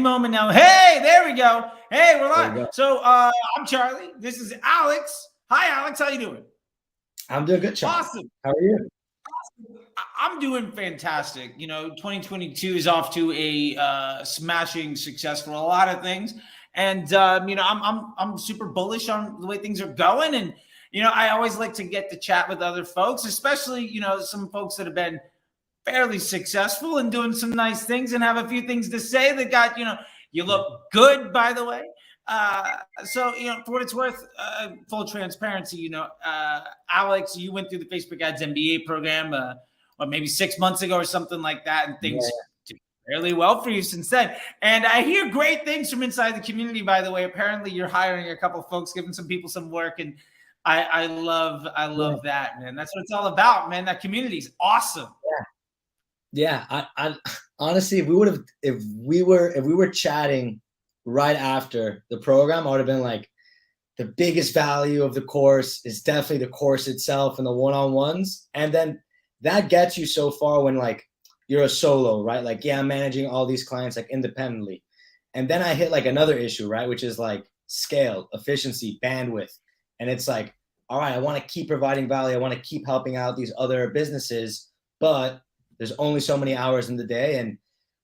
moment now. Hey, there we go. Hey, we're There you live. go. So I'm Charlie. This is Alex. Hi, Alex. How you doing? I'm doing good, Charlie. Awesome. How are you? I'm doing fantastic. 2022 is off to a smashing success for a lot of things, and I'm super bullish on the way things are going. And I always like to get to chat with other folks, especially some folks that have been fairly successful and doing some nice things and have a few things to say that got, you look good, by the way. So, for what it's worth, full transparency, Alex, you went through the Facebook Ads MBA program, maybe 6 months ago or something like that. And things did fairly well for you since then. And I hear great things from inside the community, by the way. Apparently you're hiring a couple of folks, giving some people some work. And I love that, man. That's what it's all about, man. That community is awesome. Yeah. I honestly, if we were chatting right after the program, I would have been like, the biggest value of the course is definitely the course itself and the one-on-ones. And then that gets you so far when like you're a solo, right? Like, yeah, I'm managing all these clients like independently. And then I hit like another issue, right? Which is like scale, efficiency, bandwidth. And it's like, all right, I want to keep providing value. I want to keep helping out these other businesses, but there's only so many hours in the day, and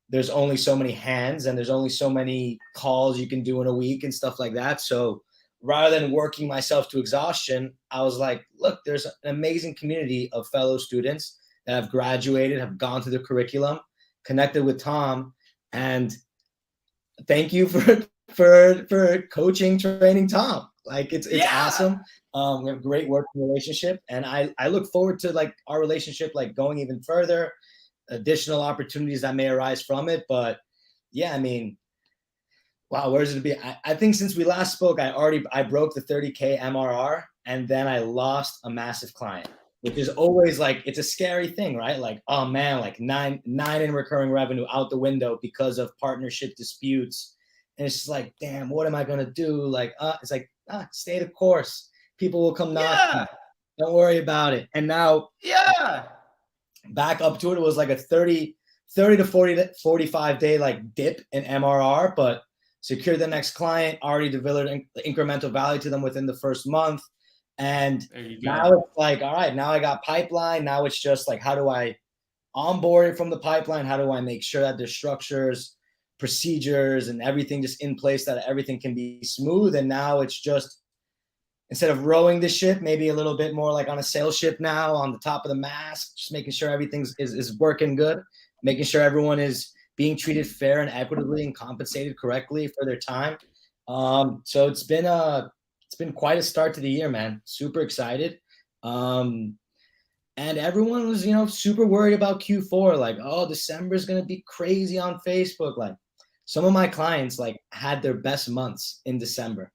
there's only so many hands, and there's only so many calls you can do in a week and stuff like that. So rather than working myself to exhaustion, I was like, look, there's an amazing community of fellow students that have graduated, have gone through the curriculum, connected with Tom, and thank you for coaching, training Tom. Like it's awesome. We have a great working relationship, and I look forward to like our relationship like going even further, additional opportunities that may arise from it. But yeah, I mean, wow, where's it to be? I think since we last spoke, I broke the 30K MRR, and then I lost a massive client, which is always like, it's a scary thing, right? Like, oh man, like nine in recurring revenue out the window because of partnership disputes. And it's just like, damn, what am I going to do? Like, it's like, stay the course. People will come knocking. Don't worry about it. And now back up to it. It was like a 30 to 45 day like dip in MRR, but secured the next client, already delivered incremental value to them within the first month. And now it's like, all right, now I got pipeline. Now it's just like, how do I onboard it from the pipeline? How do I make sure that there's structures, procedures, and everything just in place that everything can be smooth? And now it's just, instead of rowing the ship, maybe a little bit more like on a sail ship now on the top of the mast, just making sure everything is working good, making sure everyone is being treated fair and equitably and compensated correctly for their time. So it's been quite a start to the year, man. Super excited. And everyone was, super worried about Q4. Like, oh, December is going to be crazy on Facebook. Like some of my clients like had their best months in December.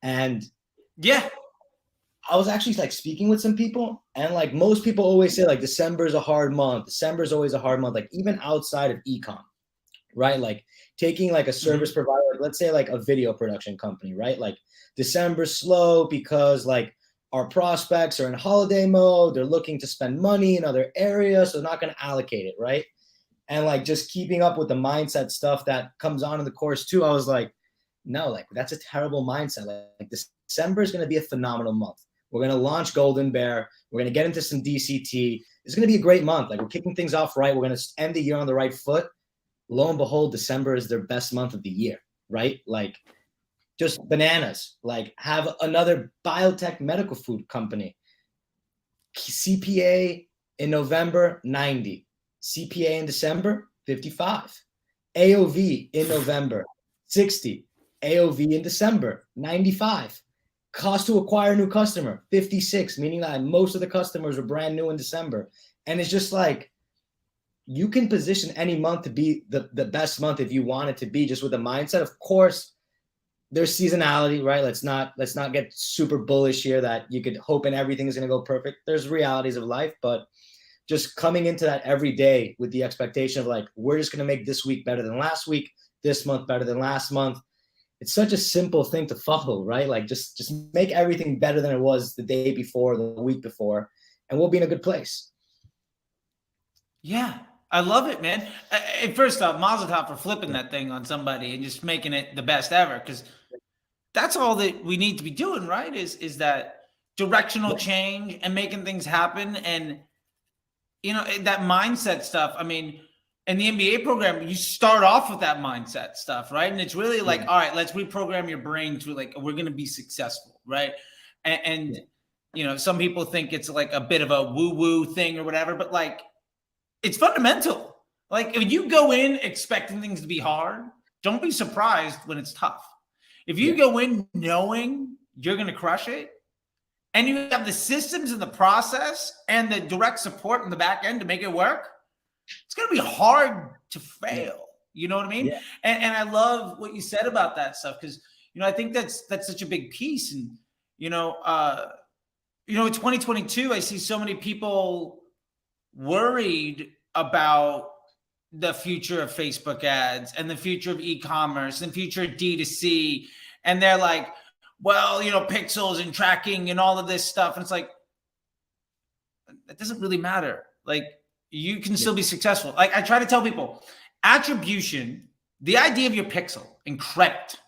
And I was actually like speaking with some people, and like most people always say like December is a hard month. December is always a hard month, like even outside of ecom, right? Like taking like a service provider, let's say like a video production company, right? Like December's slow because like our prospects are in holiday mode. They're looking to spend money in other areas, so they're not going to allocate it, right? And like just keeping up with the mindset stuff that comes on in the course too, I was like, no, like that's a terrible mindset. Like December is going to be a phenomenal month. We're going to launch Golden Bear. We're going to get into some DCT. It's going to be a great month. Like we're kicking things off right. We're going to end the year on the right foot. Lo and behold, December is their best month of the year, right? Like just bananas. Like have another biotech medical food company. CPA in November, 90. CPA in December, 55. AOV in November, 60. AOV in December, 95. Cost to acquire a new customer, 56, meaning that most of the customers are brand new in December. And it's just like, you can position any month to be the best month if you want it to be, just with the mindset. Of course, there's seasonality, right? Let's not get super bullish here that you could hope and everything is going to go perfect. There's realities of life, but just coming into that every day with the expectation of like, we're just going to make this week better than last week, this month better than last month. It's such a simple thing to follow, right? Like just make everything better than it was the day before, the week before, and we'll be in a good place. Yeah. I love it, man. And first off, mazel tov for flipping that thing on somebody and just making it the best ever. Because that's all that we need to be doing, right? Is that directional change and making things happen. And, you know, that mindset stuff. I mean, in the MBA program, you start off with that mindset stuff, right? And it's really like, all right, let's reprogram your brain to like, we're going to be successful, right? And you know, some people think it's like a bit of a woo-woo thing or whatever, but like, it's fundamental. Like, if you go in expecting things to be hard, don't be surprised when it's tough. If you go in knowing you're going to crush it, and you have the systems and the process and the direct support in the back end to make it work, it's going to be hard to fail. You know what I mean? Yeah. And I love what you said about that stuff, because, you know, I think that's such a big piece. And, in 2022, I see so many people worried about the future of Facebook ads and the future of e-commerce and future of D2C. And they're like, well, pixels and tracking and all of this stuff. And it's like, that doesn't really matter. Like, you can still be successful. Like, I try to tell people, attribution, the idea of your pixel and credit,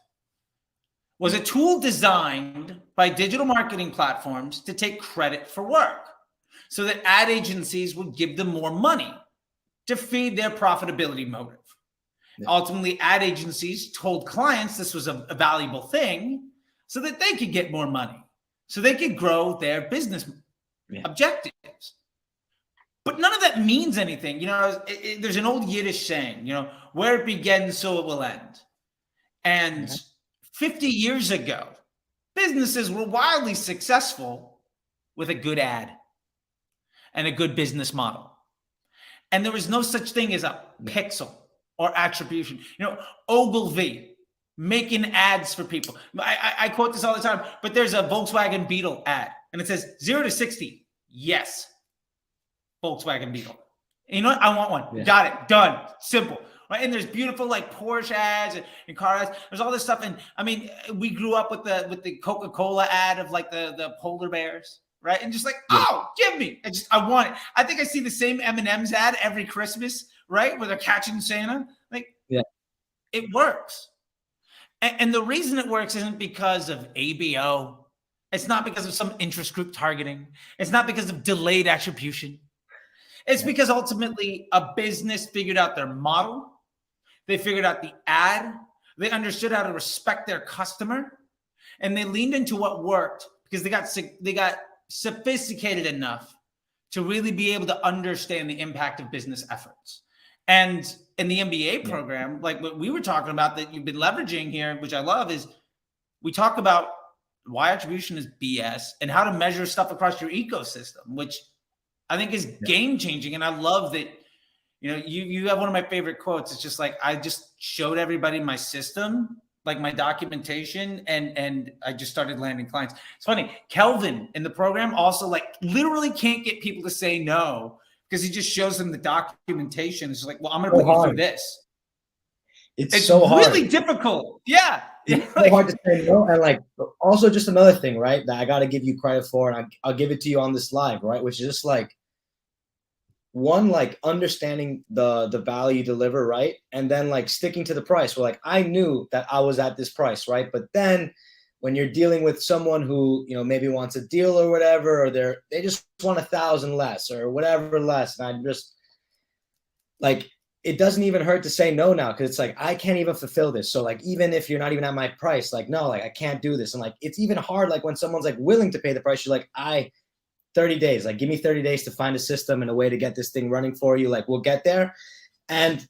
was a tool designed by digital marketing platforms to take credit for work so that ad agencies would give them more money to feed their profitability motive. Yeah. Ultimately, ad agencies told clients this was a valuable thing so that they could get more money, so they could grow their business objectives. But none of that means anything. There's an old Yiddish saying, where it begins, so it will end. And 50 years ago, businesses were wildly successful with a good ad and a good business model. And there was no such thing as a pixel or attribution. Ogilvy making ads for people. I quote this all the time, but there's a Volkswagen Beetle ad and it says 0 to 60. Yes. Volkswagen Beetle. You know what? I want one. Yeah. Got it. Done. Simple. Right? And there's beautiful like Porsche ads and car ads. There's all this stuff. And I mean, we grew up with the Coca-Cola ad of like the polar bears, right? And just like, oh, give me. I want it. I think I see the same M&M's ad every Christmas, right? Where they're catching Santa. Like, it works. And the reason it works isn't because of ABO. It's not because of some interest group targeting. It's not because of delayed attribution. It's because ultimately a business figured out their model. They figured out the ad. They understood how to respect their customer, and they leaned into what worked because they got sophisticated enough to really be able to understand the impact of business efforts. And in the MBA program, like what we were talking about that you've been leveraging here, which I love, is we talk about why attribution is BS and how to measure stuff across your ecosystem, which I think is game changing. And I love that, you have one of my favorite quotes. It's just like, I just showed everybody my system, like my documentation, and I just started landing clients. It's funny. Kelvin in the program also like literally can't get people to say no because he just shows them the documentation. It's like, well, I'm going to put you through this. It's so hard. Really difficult. Yeah. It's so hard to say no. And like, also just another thing, right, that I got to give you credit for, and I'll give it to you on this live, right, which is just like, one, like understanding the value you deliver, right, and then like sticking to the price. Where like I knew that I was at this price, right, but then when you're dealing with someone who maybe wants a deal or whatever, or they just want 1,000 less or whatever less, and I'm just like, it doesn't even hurt to say no now, because it's like, I can't even fulfill this. So like, even if you're not even at my price, like, no, like I can't do this. And like, it's even hard, like when someone's like willing to pay the price, you're like, 30 days, like give me 30 days to find a system and a way to get this thing running for you. Like we'll get there. And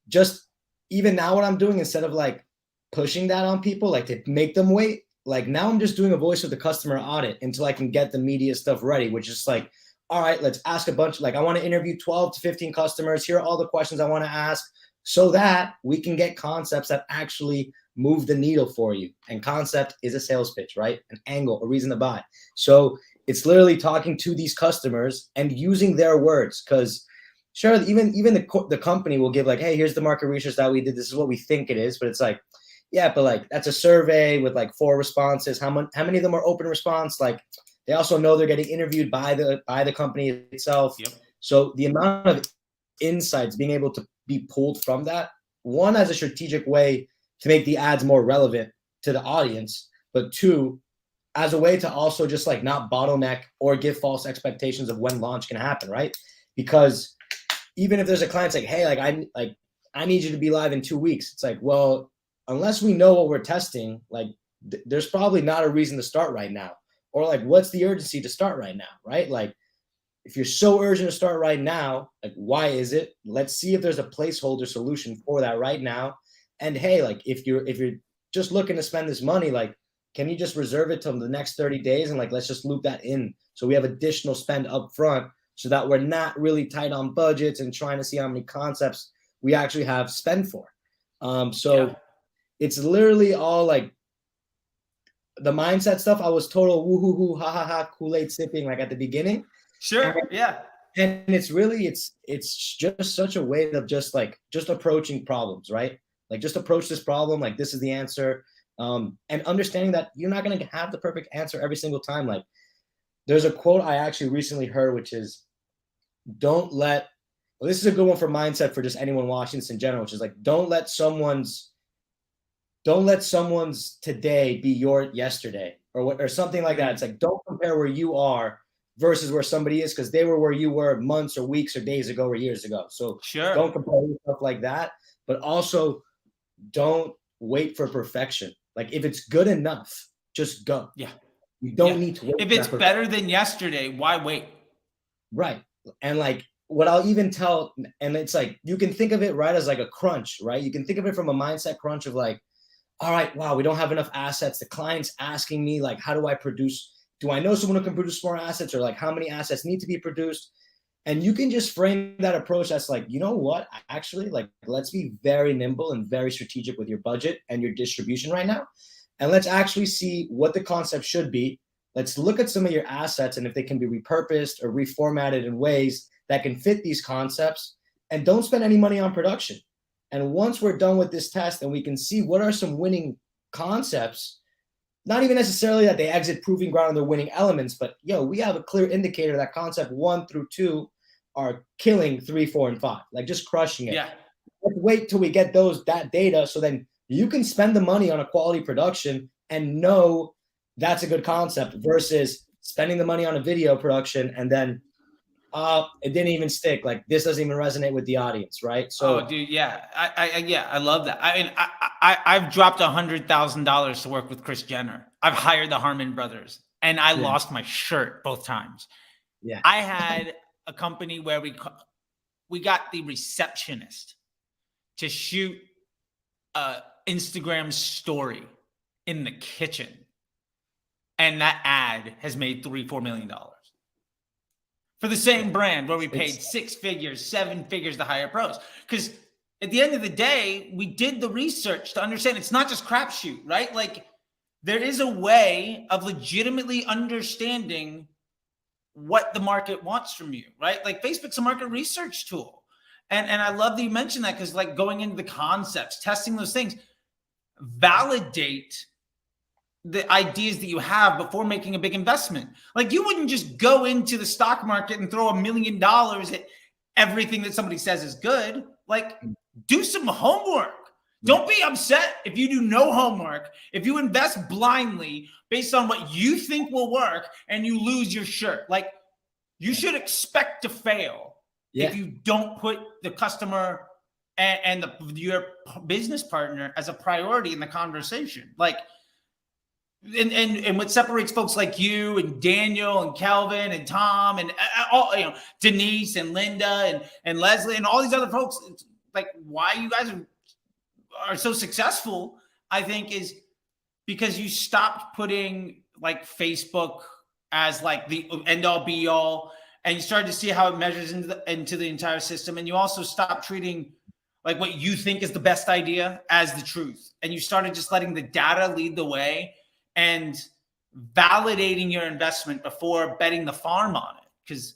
just even now what I'm doing, instead of like pushing that on people, like to make them wait, like now I'm just doing a voice of the customer audit until I can get the media stuff ready, which is like, all right, let's ask a bunch. Like I want to interview 12 to 15 customers. Here are all the questions I want to ask so that we can get concepts that actually move the needle for you. And concept is a sales pitch, right? An angle, a reason to buy. So it's literally talking to these customers and using their words, because sure, even the company will give like, hey, here's the market research that we did. This is what we think it is. But it's like, yeah, but like that's a survey with like 4 responses. How many of them are open response? Like they also know they're getting interviewed by the company itself. Yep. So the amount of insights being able to be pulled from that, one, as a strategic way to make the ads more relevant to the audience, but two, as a way to also just like not bottleneck or give false expectations of when launch can happen, right? Because even if there's a client like, hey, I need you to be live in 2 weeks. It's like, well, unless we know what we're testing, like there's probably not a reason to start right now. Or like, what's the urgency to start right now, right? Like, if you're so urgent to start right now, like, why is it? Let's see if there's a placeholder solution for that right now. And hey, like if you're just looking to spend this money, like, can you just reserve it till the next 30 days? And like, let's just loop that in. So we have additional spend up front so that we're not really tight on budgets and trying to see how many concepts we actually have spend for. It's literally all like the mindset stuff. I was total woo-hoo-hoo, ha-ha-ha, Kool-Aid sipping like at the beginning. Sure. And it's really, it's just such a way of just approaching problems, right? Like just approach this problem. Like this is the answer. And understanding that you're not going to have the perfect answer every single time. Like there's a quote I actually recently heard, which is this is a good one for mindset for just anyone watching this in general, which is like, don't let someone's today be your yesterday or something like that. It's like, don't compare where you are versus where somebody is, because they were where you were months or weeks or days ago or years ago. So Don't compare yourself like that, but also don't wait for perfection. Like if it's good enough, just go. Yeah. You don't need to wait. If it's better than yesterday, why wait? Right. And like what I'll even tell, and it's like, you can think of it right as like a crunch, right? You can think of it from a mindset crunch of like, all right, wow, we don't have enough assets. The client's asking me like, how do I produce? Do I know someone who can produce more assets, or like how many assets need to be produced? And you can just frame that approach as like, you know what, actually, like, let's be very nimble and very strategic with your budget and your distribution right now. And let's actually see what the concept should be. Let's look at some of your assets and if they can be repurposed or reformatted in ways that can fit these concepts, and don't spend any money on production. And once we're done with this test and we can see what are some winning concepts, not even necessarily that they exit proving ground and they're winning elements, but we have a clear indicator that concept 1 through 2 are killing 3, 4, and 5, like just crushing it. Yeah. Let's wait till we get that data, so then you can spend the money on a quality production and know that's a good concept versus spending the money on a video production and then it didn't even stick. Like this doesn't even resonate with the audience, right? So, dude, yeah, I love that. I mean, I've dropped $100,000 to work with Kris Jenner. I've hired the Harmon brothers, and I lost my shirt both times. Yeah, I had a company where we got the receptionist to shoot a Instagram story in the kitchen, and that ad has made $3-4 million. For the same brand where we paid 6 figures, 7 figures to hire pros. Because at the end of the day, we did the research to understand it's not just crapshoot, right? Like there is a way of legitimately understanding what the market wants from you, right? Like Facebook's a market research tool. And I love that you mentioned that, because like going into the concepts, testing those things, validate the ideas that you have before making a big investment. Like you wouldn't just go into the stock market and throw $1 million at everything that somebody says is good. Like do some homework. Don't be upset if you do no homework, if you invest blindly based on what you think will work and you lose your shirt. Like you should expect to fail if you don't put the customer and your business partner as a priority in the conversation. Like, and what separates folks like you and Daniel and Calvin and Tom and all, Denise and Linda and Leslie and all these other folks, like why you guys are so successful, I think, is because you stopped putting like Facebook as like the end all be all, and you started to see how it measures into the entire system. And you also stopped treating like what you think is the best idea as the truth. And you started just letting the data lead the way and validating your investment before betting the farm on it. Because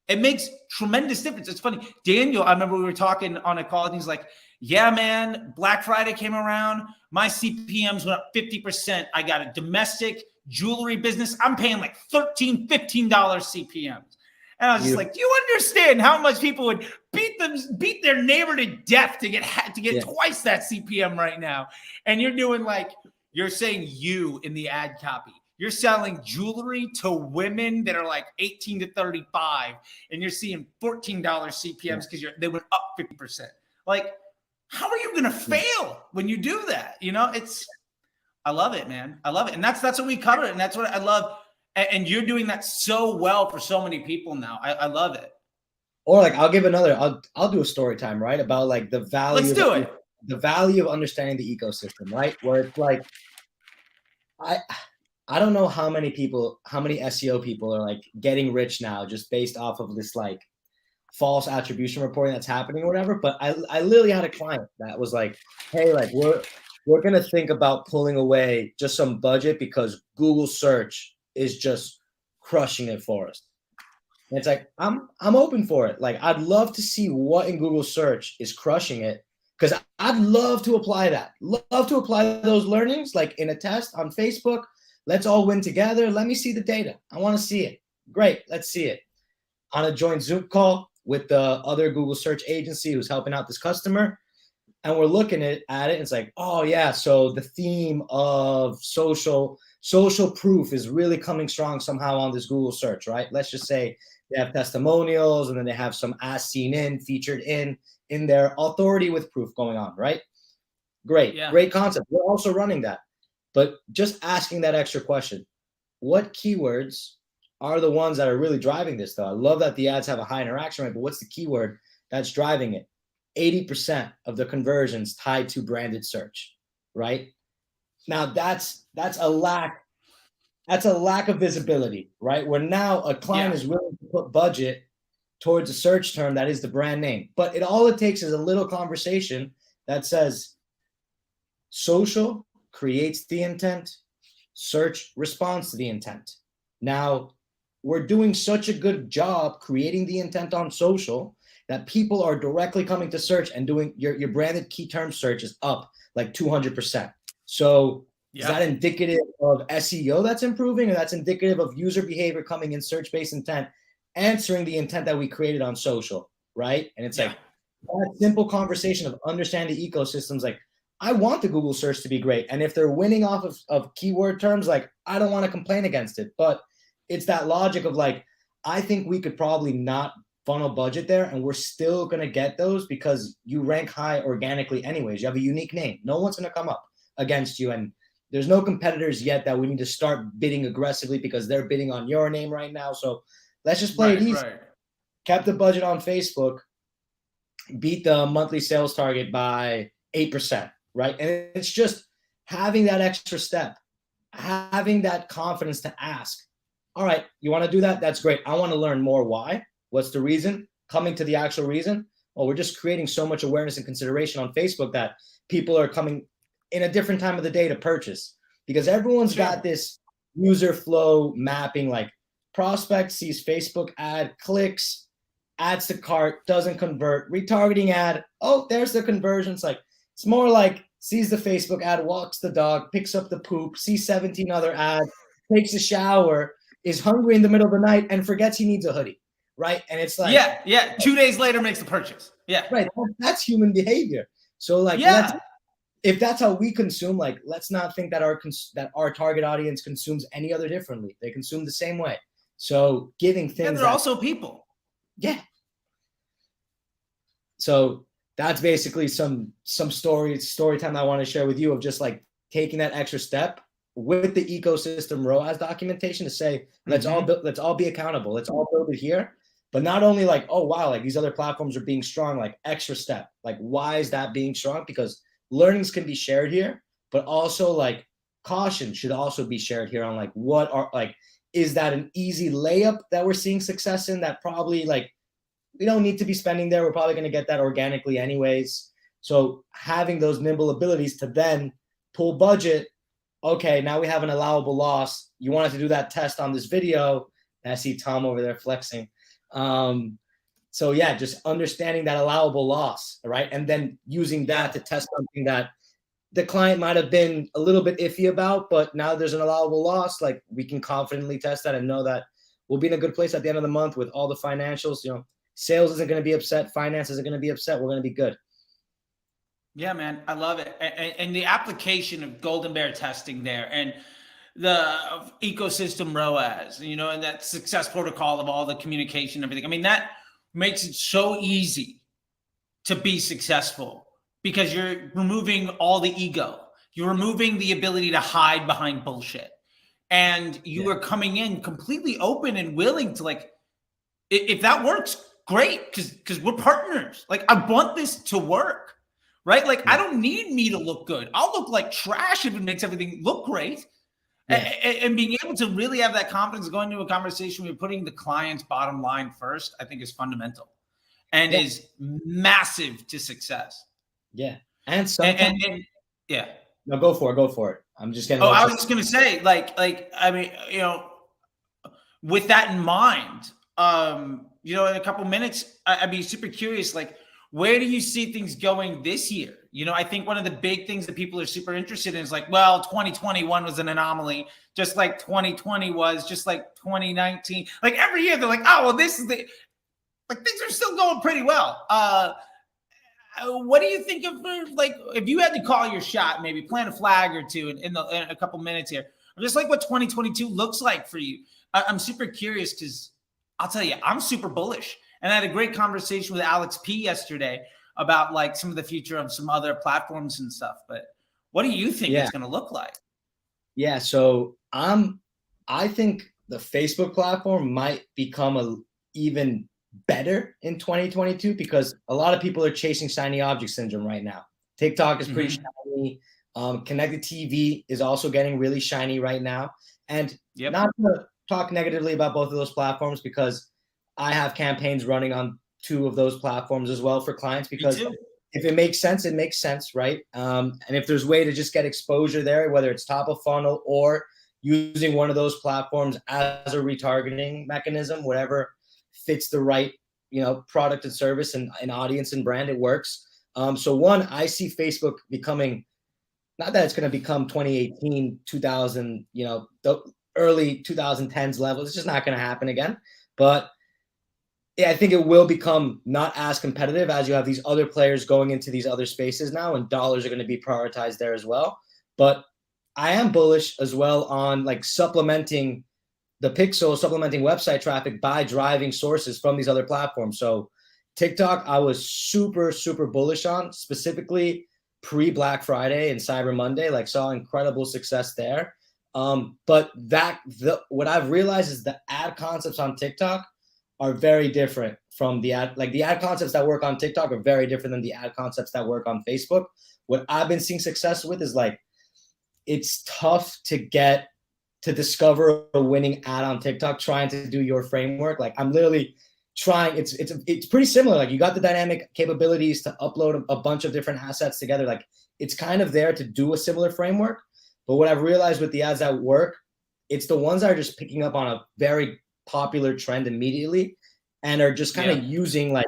it makes tremendous difference. It's funny. Daniel, I remember we were talking on a call and he's like, yeah, man, Black Friday came around. My CPMs went up 50%. I got a domestic jewelry business. I'm paying like $13, $15 CPMs. And I was just like, do you understand how much people would beat their neighbor to death to get twice that CPM right now? And you're doing like, you're saying you in the ad copy. You're selling jewelry to women that are like 18 to 35, and you're seeing $14 CPMs because they went up 50%. Like, how are you going to fail when you do that? You know, I love it, man. I love it. And that's what we cover. And that's what I love. And you're doing that so well for so many people now. I love it. Or like, I'll do a story time, right? About like the value. Let's do it. The value of understanding the ecosystem, right? Where it's like, I don't know how many SEO people are like getting rich now just based off of this like false attribution reporting that's happening or whatever. But I literally had a client that was like, hey, like we're going to think about pulling away just some budget because Google search is just crushing it for us. And it's like, I'm open for it. Like, I'd love to see what in Google search is crushing it, because I'd love to apply that. Love to apply those learnings, like in a test on Facebook. Let's all win together. Let me see the data. I want to see it. Great. Let's see it. On a joint Zoom call with the other Google search agency who's helping out this customer. And we're looking at it. And it's like, oh yeah. So the theme of social proof is really coming strong somehow on this Google search, right? Let's just say they have testimonials, and then they have some as seen in, featured in their authority with proof going on, right? Great. Yeah. Great concept. We're also running that. But just asking that extra question, what keywords are the ones that are really driving this though? I love that the ads have a high interaction rate, but what's the keyword that's driving it? 80% of the conversions tied to branded search, right? Now that's a lack of visibility, right? Where now a client is willing to put budget towards a search term that is the brand name. But all it takes is a little conversation that says social creates the intent, search responds to the intent. Now, we're doing such a good job creating the intent on social that people are directly coming to search and doing your branded key term search is up like 200%. So is that indicative of SEO that's improving, or that's indicative of user behavior coming in search-based intent, answering the intent that we created on social, right? And it's like that simple conversation of understanding the ecosystems. Like, I want the Google search to be great. And if they're winning off of keyword terms, like, I don't want to complain against it. But it's that logic of like, I think we could probably not funnel budget there, and we're still going to get those because you rank high organically anyways. You have a unique name. No one's going to come up against you. And there's no competitors yet that we need to start bidding aggressively because they're bidding on your name right now. So let's just play it easy. Right. Kept the budget on Facebook, beat the monthly sales target by 8%, right? And it's just having that extra step, having that confidence to ask, all right, you want to do that? That's great. I want to learn more. Why? What's the reason? Coming to the actual reason? Well, we're just creating so much awareness and consideration on Facebook that people are coming in a different time of the day to purchase, because everyone's got this user flow mapping, like prospect sees Facebook ad, clicks, adds to cart, doesn't convert, retargeting ad. Oh, there's the conversion. It's more like sees the Facebook ad, walks the dog, picks up the poop, sees 17 other ads, takes a shower, is hungry in the middle of the night, and forgets he needs a hoodie, right? And it's like, 2 days later makes the purchase. Right. That's human behavior. So like, if that's how we consume, like, let's not think that our target audience consumes any other differently. They consume the same way. So giving things. And they're also people. Yeah. So that's basically some story time I want to share with you of just like taking that extra step with the ecosystem ROAS documentation to say, let's all be accountable. Let's all build it here. But not only like, oh wow, like these other platforms are being strong, like extra step. Like, why is that being strong? Because learnings can be shared here, but also like caution should also be shared here on like, what are like, is that an easy layup that we're seeing success in that probably like we don't need to be spending there. We're probably going to get that organically anyways. So having those nimble abilities to then pull budget. Okay, now we have an allowable loss. You wanted to do that test on this video. I see Tom over there flexing. So yeah, just understanding that allowable loss, right? And then using that to test something that the client might have been a little bit iffy about, but now there's an allowable loss. Like, we can confidently test that and know that we'll be in a good place at the end of the month with all the financials. You know, sales isn't going to be upset. Finance isn't going to be upset. We're going to be good. Yeah, man, I love it. And the application of Golden Bear testing there and the ecosystem ROAS, you know, and that success protocol of all the communication, everything. I mean, that makes it so easy to be successful because you're removing all the ego. You're removing the ability to hide behind bullshit. And you are coming in completely open and willing to, like, if that works, great, because we're partners. Like, I want this to work, right? Like, I don't need me to look good. I'll look like trash if it makes everything look great. And being able to really have that confidence going into a conversation where you're putting the client's bottom line first, I think is fundamental and is massive to success. Yeah. And sometimes, yeah. No, go for it. I'm just getting. Oh, I was just gonna say, like, I mean, you know, with that in mind, you know, in a couple minutes, I'd be super curious, like, where do you see things going this year? You know, I think one of the big things that people are super interested in is like, well, 2021 was an anomaly, just like 2020 was, just like 2019. Like every year, they're like, oh, well, this is the, like, things are still going pretty well. What do you think of, like, if you had to call your shot, maybe plant a flag or two in a couple minutes here, just like what 2022 looks like for you? I'm super curious because I'll tell you, I'm super bullish. And I had a great conversation with Alex P yesterday about like some of the future of some other platforms and stuff. But what do you think it's going to look like? Yeah, so I think the Facebook platform might become even better in 2022 because a lot of people are chasing shiny object syndrome right now. TikTok is pretty shiny. Connected TV is also getting really shiny right now. And not to talk negatively about both of those platforms because I have campaigns running on 2 of those platforms as well for clients because if it makes sense, it makes sense, right? And if there's a way to just get exposure there, whether it's top of funnel or using one of those platforms as a retargeting mechanism, whatever fits the right, you know, product and service and audience and brand, it works. So one, I see Facebook becoming, not that it's going to become 2018, 2000, you know, the early 2010s level. It's just not going to happen again. But yeah, I think it will become not as competitive as you have these other players going into these other spaces now, and dollars are going to be prioritized there as well. But I am bullish as well on like supplementing the pixel, supplementing website traffic by driving sources from these other platforms. So TikTok, I was super, super bullish on, specifically pre-Black Friday and Cyber Monday, like saw incredible success there. But what I've realized is the ad concepts on TikTok are very different from the ad concepts that work on TikTok are very different than the ad concepts that work on Facebook. What I've been seeing success with is like, it's tough to discover a winning ad on TikTok trying to do your framework. Like I'm literally trying, it's pretty similar. Like you got the dynamic capabilities to upload a bunch of different assets together. Like it's kind of there to do a similar framework. But what I've realized with the ads that work, it's the ones that are just picking up on a very popular trend immediately and are just kind of using like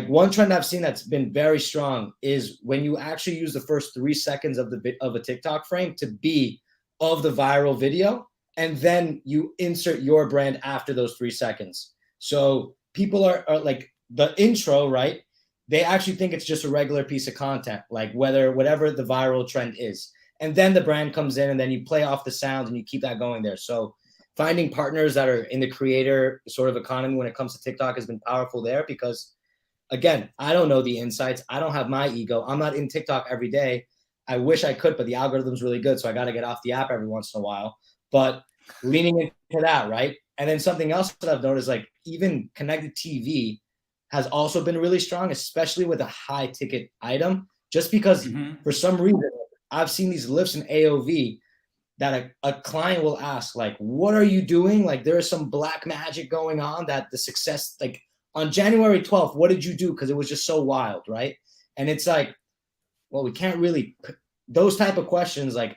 one trend I've seen that's been very strong is when you actually use the first 3 seconds of a TikTok frame to be of the viral video, and then you insert your brand after those 3 seconds. So people are like the intro, right? They actually think it's just a regular piece of content, like whatever the viral trend is. And then the brand comes in and then you play off the sound and you keep that going there. So finding partners that are in the creator sort of economy when it comes to TikTok has been powerful there because, again, I don't know the insights. I don't have my ego. I'm not in TikTok every day. I wish I could, but the algorithm's really good, so I got to get off the app every once in a while. But leaning into that, right? And then something else that I've noticed, like even connected TV has also been really strong, especially with a high ticket item, just because for some reason I've seen these lifts in AOV that a client will ask, like, what are you doing? Like there is some black magic going on that the success, like on January 12th, what did you do? Because it was just so wild, right? And it's like, well, we can't really, those type of questions, like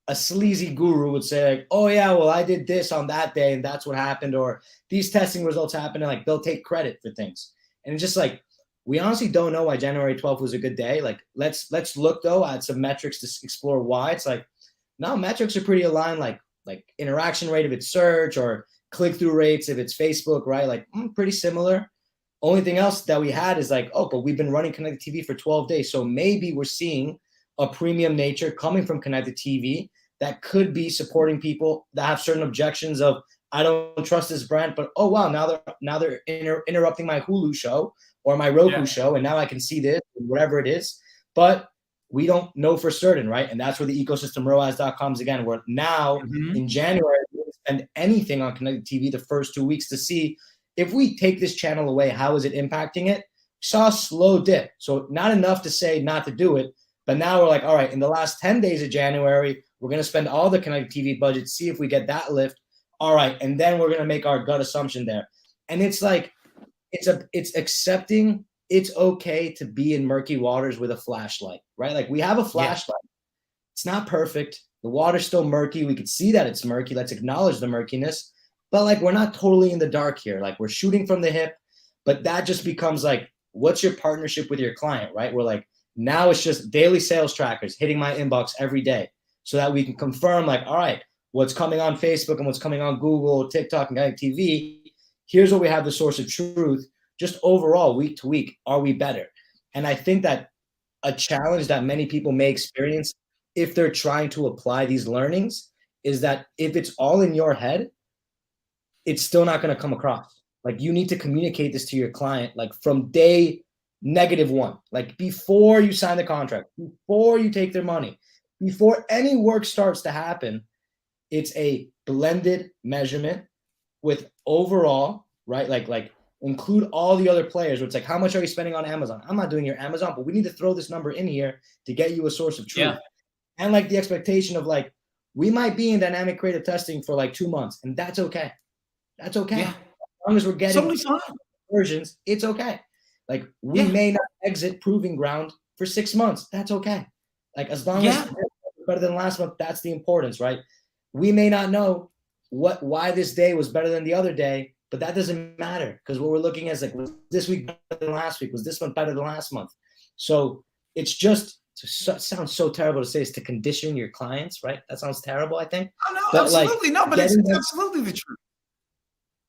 a sleazy guru would say, like, oh yeah, well, I did this on that day and that's what happened, or these testing results happened, and like they'll take credit for things. And it's just like, we honestly don't know why January 12th was a good day. Like, let's look though at some metrics to explore why. It's like, no, metrics are pretty aligned, like interaction rate of its search or click-through rates, if it's Facebook, right? Like pretty similar. Only thing else that we had is like, oh, but we've been running connected TV for 12 days. So maybe we're seeing a premium nature coming from connected TV that could be supporting people that have certain objections of, I don't trust this brand, but oh wow, now they're interrupting my Hulu show or my Roku show, and now I can see this, whatever it is. But we don't know for certain, right? And that's where the ecosystem ROI'd.com is again, where now in January, we don't spend anything on connected TV the first 2 weeks to see if we take this channel away, how is it impacting it? We saw a slow dip. So not enough to say not to do it, but now we're like, all right, in the last 10 days of January, we're going to spend all the connected TV budget, see if we get that lift. All right, and then we're going to make our gut assumption there. And it's like, it's accepting it's okay to be in murky waters with a flashlight, right? Like we have a flashlight. It's not perfect. The water's still murky. We could see that it's murky. Let's acknowledge the murkiness. But like, we're not totally in the dark here. Like we're shooting from the hip, but that just becomes like, what's your partnership with your client, right? We're like, now it's just daily sales trackers hitting my inbox every day so that we can confirm like, all right, what's coming on Facebook and what's coming on Google, TikTok, and TV. Here's where we have the source of truth. Just overall, week to week, are we better? And I think that a challenge that many people may experience if they're trying to apply these learnings is that if it's all in your head, it's still not going to come across. Like you need to communicate this to your client, like from day -1, like before you sign the contract, before you take their money, before any work starts to happen. It's a blended measurement with overall, right? Like include all the other players. Where it's like, how much are you spending on Amazon? I'm not doing your Amazon, but we need to throw this number in here to get you a source of truth. Yeah. And like the expectation of like, we might be in dynamic creative testing for like 2 months, and that's okay. That's okay. Yeah. As long as we're getting versions, it's okay. Like we may not exit proving ground for 6 months. That's okay. Like as long as it's better than last month, that's the importance, right? We may not know why this day was better than the other day, but that doesn't matter because what we're looking at is like, was this week better than last week? Was this month better than last month? So it's just, it sounds so terrible to say, is to condition your clients, right? That sounds terrible, I think. Oh, no, but absolutely. Like, no, but it's absolutely the truth.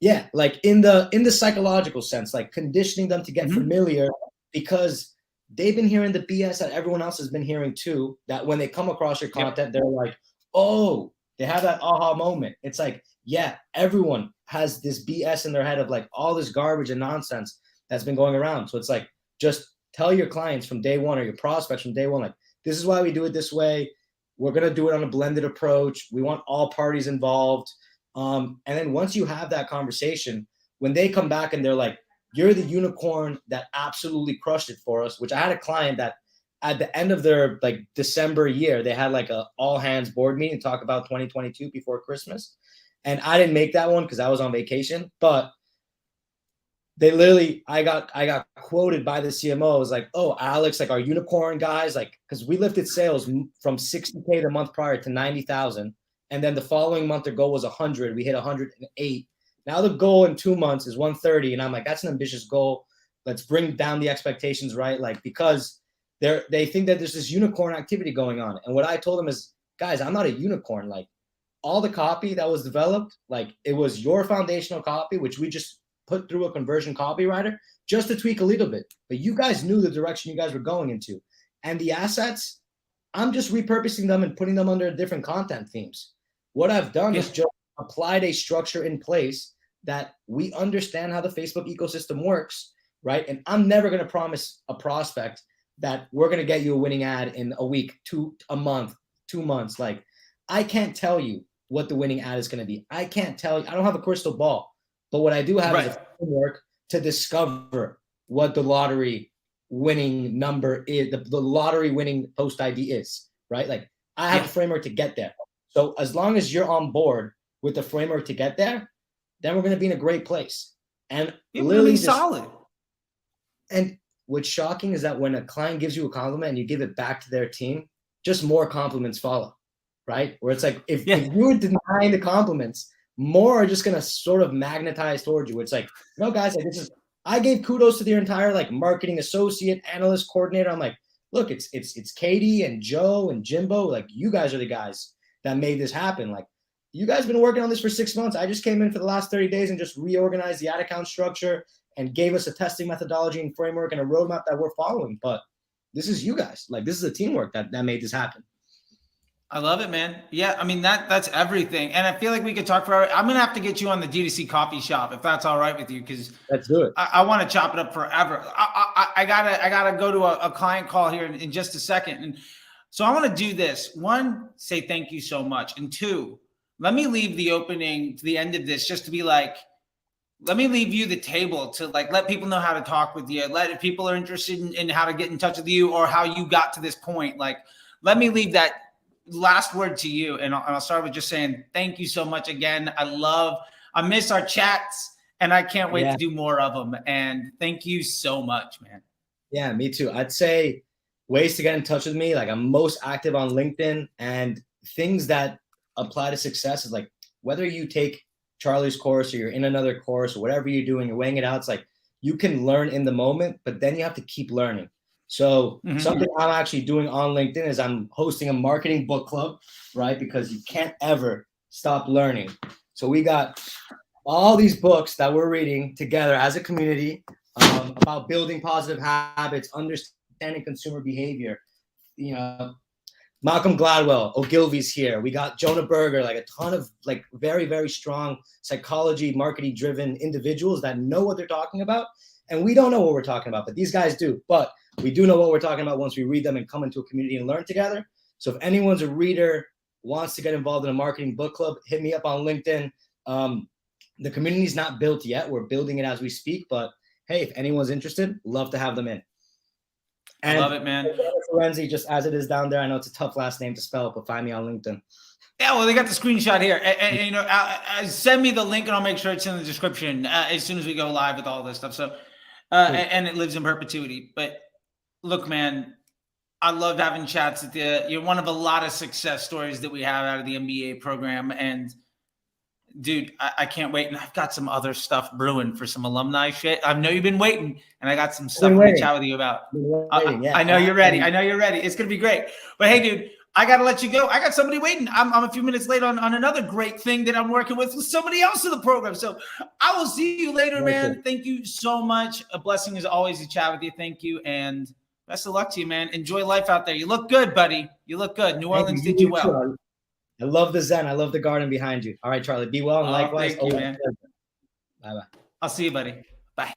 Yeah, like in the psychological sense, like conditioning them to get familiar because they've been hearing the BS that everyone else has been hearing too, that when they come across your content, they're like, oh, they have that aha moment. It's like, yeah, everyone has this BS in their head of like all this garbage and nonsense that's been going around. So it's like, just tell your clients from day one or your prospects from day one, like, this is why we do it this way. We're going to do it on a blended approach. We want all parties involved. And then once you have that conversation, when they come back and they're like, you're the unicorn that absolutely crushed it for us, which I had a client that at the end of their like December year, they had like a all hands board meeting to talk about 2022 before Christmas. And I didn't make that one because I was on vacation, but they literally, I got quoted by the CMO. It was like, oh, Alex, like our unicorn guys, like, cause we lifted sales from 60K the month prior to 90,000. And then the following month, their goal was 100. We hit 108. Now the goal in 2 months is 130. And I'm like, that's an ambitious goal. Let's bring down the expectations, right? Like, because they think that there's this unicorn activity going on. And what I told them is, guys, I'm not a unicorn. Like all the copy that was developed, like it was your foundational copy, which we just put through a conversion copywriter just to tweak a little bit. But you guys knew the direction you guys were going into. And the assets, I'm just repurposing them and putting them under different content themes. What I've done is just applied a structure in place that we understand how the Facebook ecosystem works, right? And I'm never going to promise a prospect that we're going to get you a winning ad in a week, a month, 2 months. Like I can't tell you what the winning ad is going to be. I can't tell you. I don't have a crystal ball. But what I do have is a framework to discover what the lottery winning number is, the lottery winning post ID is, right? Like I have a framework to get there. So as long as you're on board with the framework to get there, then we're going to be in a great place. And literally solid. And what's shocking is that when a client gives you a compliment and you give it back to their team, just more compliments follow, right? Where it's like, if you were denying the compliments, more are just going to sort of magnetize towards you. It's like, no, guys, like I gave kudos to their entire like marketing associate, analyst, coordinator. I'm like, look, it's Katie and Joe and Jimbo. Like you guys are the guys that made this happen. Like you guys been working on this for 6 months. I just came in for the last 30 days and just reorganized the ad account structure and gave us a testing methodology and framework and a roadmap that we're following. But this is you guys. Like, this is a teamwork that made this happen. I love it, man. Yeah, I mean, that's everything. And I feel like we could talk for, I'm going to have to get you on the D2C coffee shop if that's all right with you, because let's do it. I want to chop it up forever. I gotta go to a client call here in just a second. And so I want to do this. One, say thank you so much. And two, let me leave the opening to the end of this just to be like, let me leave you the table to like, let people know how to talk with you. If people are interested in how to get in touch with you or how you got to this point, like, let me leave that last word to you. And I'll start with just saying, thank you so much again. I miss our chats and I can't wait to do more of them. And thank you so much, man. Yeah, me too. I'd say ways to get in touch with me. Like, I'm most active on LinkedIn, and things that apply to success is like, whether you take Charlie's course or you're in another course or whatever you're doing, you're weighing it out. It's like, you can learn in the moment, but then you have to keep learning. So something I'm actually doing on LinkedIn is I'm hosting a marketing book club, right? Because you can't ever stop learning. So we got all these books that we're reading together as a community about building positive habits, understanding consumer behavior. You know, Malcolm Gladwell, Ogilvy's here. We got Jonah Berger, like a ton of like very, very strong psychology, marketing driven individuals that know what they're talking about. And we don't know what we're talking about, but these guys do. But we do know what we're talking about once we read them and come into a community and learn together. So if anyone's a reader, wants to get involved in a marketing book club, hit me up on LinkedIn. The community is not built yet. We're building it as we speak. But hey, if anyone's interested, love to have them in. And I love it, man. Lorenzi, just as it is down there. I know it's a tough last name to spell, but find me on LinkedIn. Yeah, well, they got the screenshot here. And you know, send me the link and I'll make sure it's in the description as soon as we go live with all this stuff. So, and it lives in perpetuity. But look, man, I loved having chats with you. You're one of a lot of success stories that we have out of the MBA program. And dude, I can't wait. And I've got some other stuff brewing for some alumni shit. I know you've been waiting, and I got some stuff to chat with you about. I know you're ready. I know you're ready. It's going to be great. But hey, dude, I got to let you go. I got somebody waiting. I'm a few minutes late on another great thing that I'm working with somebody else in the program. So I will see you later, man. Thank you so much. A blessing as always to chat with you. Thank you. And best of luck to you, man. Enjoy life out there. You look good, buddy. You look good. New Orleans did you well. I love the Zen. I love the garden behind you. All right, Charlie. Be well and likewise. Thank you, man. Bye-bye. I'll see you, buddy. Bye.